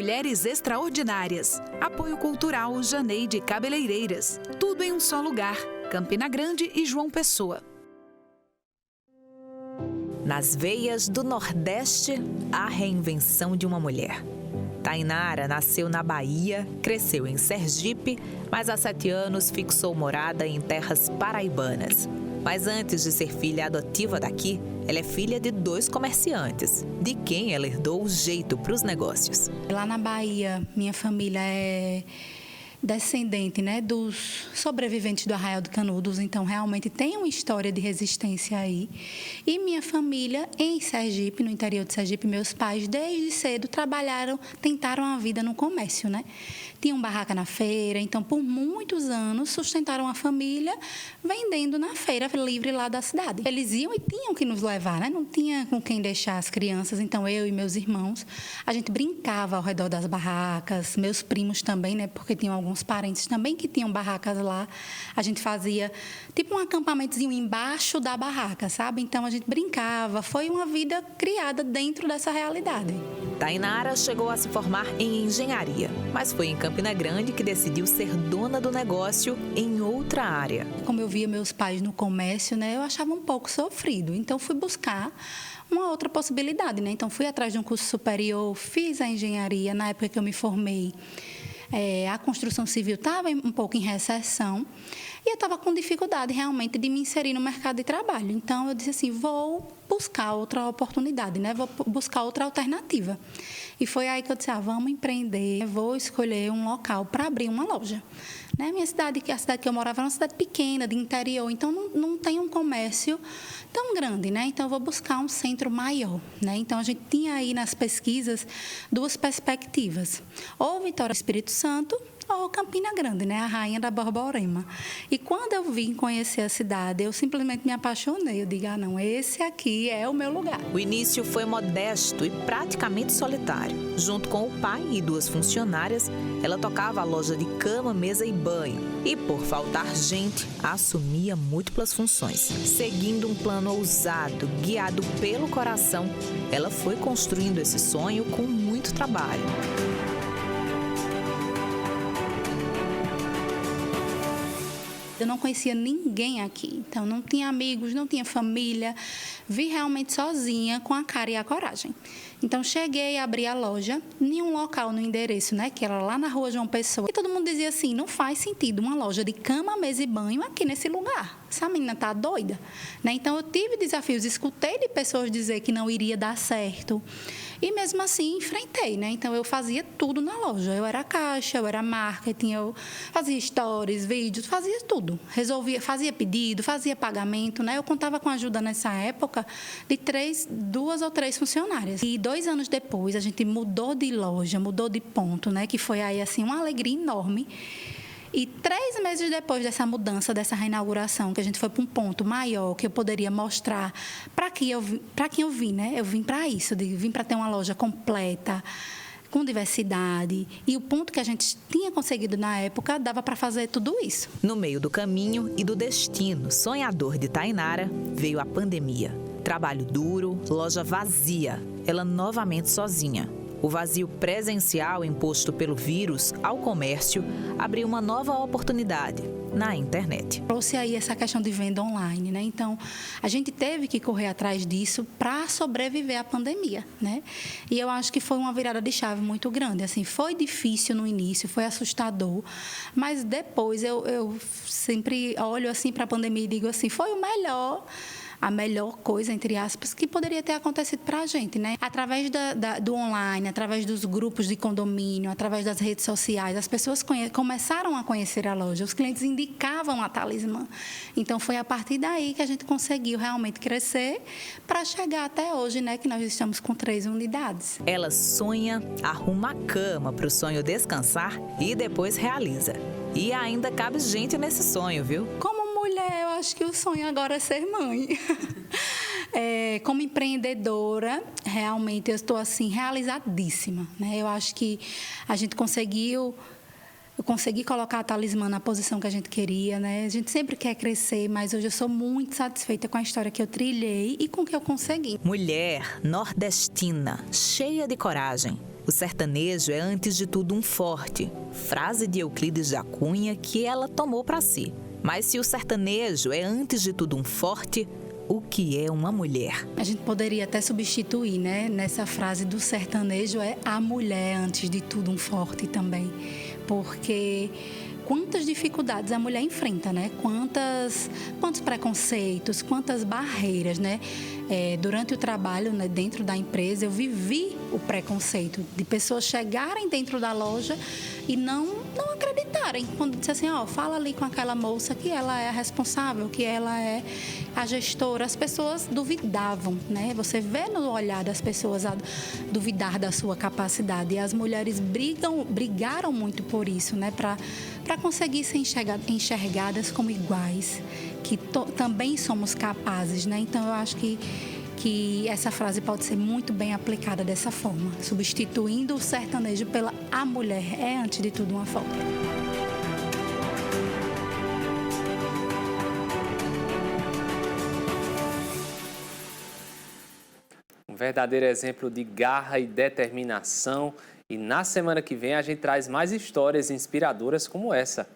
Mulheres Extraordinárias. Apoio Cultural Janeide Cabeleireiras. Tudo em um só lugar. Campina Grande e João Pessoa. Nas veias do Nordeste, a reinvenção de uma mulher. Tainara nasceu na Bahia, cresceu em Sergipe, mas há 7 anos fixou morada em terras paraibanas. Mas antes de ser filha adotiva daqui, ela é filha de 2 comerciantes, de quem ela herdou o jeito para os negócios. Lá na Bahia, minha família é descendente, né, dos sobreviventes do Arraial de Canudos, então realmente tem uma história de resistência aí. E minha família em Sergipe, no interior de Sergipe, meus pais desde cedo tentaram a vida no comércio, né? Tinham barraca na feira, então por muitos anos sustentaram a família vendendo na feira livre lá da cidade. Eles iam e tinham que nos levar, né? Não tinha com quem deixar as crianças, então eu e meus irmãos, a gente brincava ao redor das barracas, meus primos também, né? Porque tinham alguns parentes também que tinham barracas lá. A gente fazia tipo um acampamentozinho embaixo da barraca, sabe? Então a gente brincava, foi uma vida criada dentro dessa realidade. Tainara chegou a se formar em engenharia, mas foi em Campina Grande que decidiu ser dona do negócio em outra área. Como eu via meus pais no comércio, né, eu achava um pouco sofrido, então fui buscar uma outra possibilidade, né? Então fui atrás de um curso superior, fiz a engenharia, na época que eu me formei. A construção civil estava um pouco em recessão e eu estava com dificuldade realmente de me inserir no mercado de trabalho. Então, eu disse assim, vou buscar outra oportunidade, né? Vou buscar outra alternativa. E foi aí que eu disse, vamos empreender, vou escolher um local para abrir uma loja. Né? Minha cidade, a cidade que eu morava era uma cidade pequena, de interior, então não tem um comércio tão grande, né? Então, eu vou buscar um centro maior, né? Então, a gente tinha aí nas pesquisas 2 perspectivas. Ou Vitória do Espírito Santo, ou Campina Grande, né? A rainha da Borborema. E quando eu vim conhecer a cidade, eu simplesmente me apaixonei. Eu digo, não, esse aqui é o meu lugar. O início foi modesto e praticamente solitário. Junto com o pai e 2 funcionárias, ela tocava a loja de cama, mesa e banho. E por faltar gente, assumia múltiplas funções. Seguindo um plano ousado, guiado pelo coração, ela foi construindo esse sonho com muito trabalho. Eu não conhecia ninguém aqui, então não tinha amigos, não tinha família. Vi realmente sozinha, com a cara e a coragem. Então, cheguei a abrir a loja em um local no endereço, né, que era lá na rua João Pessoa. E todo mundo dizia assim, não faz sentido uma loja de cama, mesa e banho aqui nesse lugar. Essa menina está doida. Né? Então, eu tive desafios, escutei de pessoas dizer que não iria dar certo. E mesmo assim, enfrentei, né? Então, eu fazia tudo na loja. Eu era caixa, eu era marketing, eu fazia stories, vídeos, fazia tudo. Fazia pedido, fazia pagamento, né? Eu contava com ajuda nessa época de 2 ou 3 funcionárias. E 2 anos depois, a gente mudou de loja, mudou de ponto, né? Que foi aí, assim, uma alegria enorme. E 3 meses depois dessa mudança, dessa reinauguração, que a gente foi para um ponto maior, que eu poderia mostrar para quem eu vim, né? Eu vim para isso, vim para ter uma loja completa, com diversidade. E o ponto que a gente tinha conseguido na época, dava para fazer tudo isso. No meio do caminho e do destino sonhador de Tainara, veio a pandemia. Trabalho duro, loja vazia, ela novamente sozinha. O vazio presencial imposto pelo vírus ao comércio abriu uma nova oportunidade na internet. Trouxe aí essa questão de venda online, né? Então, a gente teve que correr atrás disso para sobreviver à pandemia, né? E eu acho que foi uma virada de chave muito grande. Assim, foi difícil no início, foi assustador, mas depois eu sempre olho assim para a pandemia e digo assim, foi a melhor coisa, entre aspas, que poderia ter acontecido para a gente, né? Através do online, através dos grupos de condomínio, através das redes sociais, as pessoas começaram a conhecer a loja, os clientes indicavam a Talismã. Então, foi a partir daí que a gente conseguiu realmente crescer para chegar até hoje, né? Que nós estamos com 3 unidades. Ela sonha, arruma a cama para o sonho descansar e depois realiza. E ainda cabe gente nesse sonho, viu? Como mulher, eu acho que o sonho agora é ser mãe. Como empreendedora, realmente eu estou assim realizadíssima, né? Eu acho que a gente eu consegui colocar a Talismã na posição que a gente queria, né? A gente sempre quer crescer, mas hoje eu sou muito satisfeita com a história que eu trilhei e com o que eu consegui. Mulher nordestina, cheia de coragem. O sertanejo é, antes de tudo, um forte. Frase de Euclides da Cunha que ela tomou para si. Mas se o sertanejo é, antes de tudo, um forte, o que é uma mulher? A gente poderia até substituir, né? Nessa frase do sertanejo é a mulher, antes de tudo, um forte também. Porque quantas dificuldades a mulher enfrenta, né? Quantos preconceitos, quantas barreiras, né? Durante o trabalho, né, dentro da empresa, eu vivi o preconceito de pessoas chegarem dentro da loja e não acreditarem. Quando disse assim, fala ali com aquela moça que ela é a responsável, que ela é a gestora. As pessoas duvidavam, né? Você vê no olhar das pessoas a duvidar da sua capacidade. E as mulheres brigaram muito por isso, né? Para conseguir ser enxergadas como iguais, que também somos capazes, né? Então, eu acho que essa frase pode ser muito bem aplicada dessa forma, substituindo o sertanejo pela a mulher é, antes de tudo, uma forte. Um verdadeiro exemplo de garra e determinação. E na semana que vem a gente traz mais histórias inspiradoras como essa.